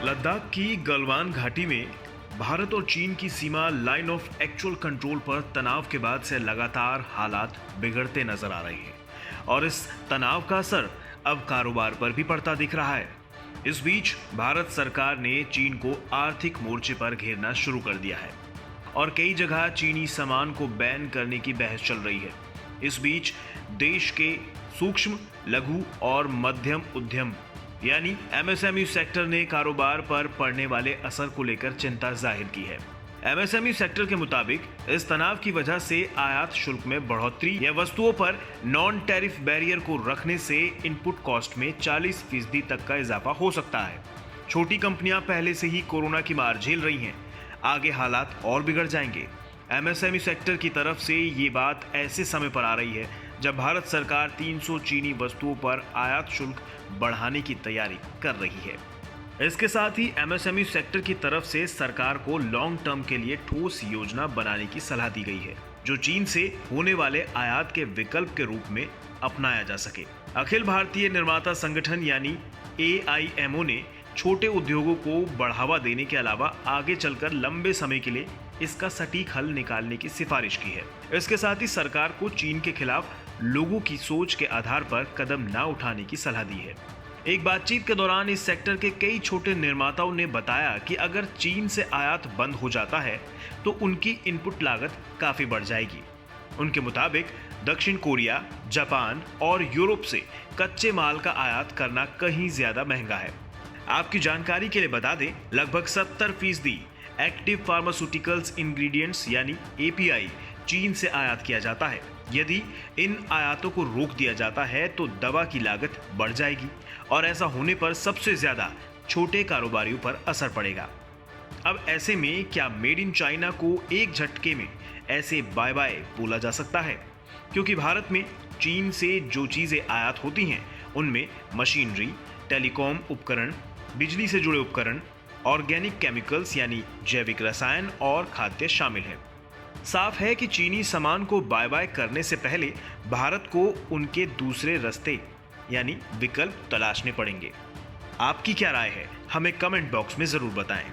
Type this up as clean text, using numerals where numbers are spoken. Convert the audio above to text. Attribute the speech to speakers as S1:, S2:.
S1: लद्दाख की गलवान घाटी में भारत और चीन की सीमा लाइन ऑफ एक्चुअल कंट्रोल पर तनाव के बाद से लगातार हालात बिगड़ते नजर आ रहे हैं और इस तनाव का असर अब कारोबार पर भी पड़ता दिख रहा है। इस बीच भारत सरकार ने चीन को आर्थिक मोर्चे पर घेरना शुरू कर दिया है और कई जगह चीनी सामान को बैन करने की बहस चल रही है। इस बीच देश के सूक्ष्म, लघु और मध्यम उद्यम यानी एमएसएमई सेक्टर ने कारोबार पर पड़ने वाले असर को लेकर चिंता जाहिर की है। एमएसएमई सेक्टर के मुताबिक इस तनाव की वजह से आयात शुल्क में बढ़ोतरी या वस्तुओं पर नॉन टैरिफ बैरियर को रखने से इनपुट कॉस्ट में 40% तक का इजाफा हो सकता है। छोटी कंपनियां पहले से ही कोरोना की मार झेल रही हैं, आगे हालात और बिगड़ जाएंगे। एमएसएमई सेक्टर की तरफ से ये बात ऐसे समय पर आ रही है जब भारत सरकार 300 चीनी वस्तुओं पर आयात शुल्क बढ़ाने की तैयारी कर रही है। इसके साथ ही एमएसएमई सेक्टर की तरफ से सरकार को लॉन्ग टर्म के लिए ठोस योजना बनाने की सलाह दी गई है, जो चीन से होने वाले आयात के विकल्प के रूप में अपनाया जा सके। अखिल भारतीय निर्माता संगठन यानी AIMO ने छोटे उद्योगों को बढ़ावा देने के अलावा आगे चलकर लंबे समय के लिए इसका सटीक हल निकालने की सिफारिश की है। इसके साथ ही सरकार को चीन के खिलाफ लोगों की सोच के आधार पर कदम न उठाने की सलाह दी है। एक बातचीत के दौरान इस सेक्टर के कई छोटे निर्माताओं ने बताया कि अगर चीन से आयात बंद हो जाता है तो उनकी इनपुट लागत काफी बढ़ जाएगी। उनके मुताबिक दक्षिण कोरिया, जापान और यूरोप से कच्चे माल का आयात करना कहीं ज्यादा महंगा है। आपकी जानकारी के लिए बता दें, लगभग 70% एक्टिव फार्मास्यूटिकल्स इंग्रेडिएंट्स यानी API चीन से आयात किया जाता है। यदि इन आयातों को रोक दिया जाता है तो दवा की लागत बढ़ जाएगी और ऐसा होने पर सबसे ज्यादा छोटे कारोबारियों पर असर पड़ेगा। अब ऐसे में क्या मेड इन चाइना को एक झटके में ऐसे बाय बाय बोला जा सकता है? क्योंकि भारत में चीन से जो चीजें आयात होती हैं उनमें मशीनरी, टेलीकॉम उपकरण, बिजली से जुड़े उपकरण, ऑर्गेनिक केमिकल्स यानी जैविक रसायन और खाद्य शामिल है। साफ है कि चीनी सामान को बाय बाय करने से पहले भारत को उनके दूसरे रास्ते यानी विकल्प तलाशने पड़ेंगे। आपकी क्या राय है? हमें कमेंट बॉक्स में जरूर बताएं।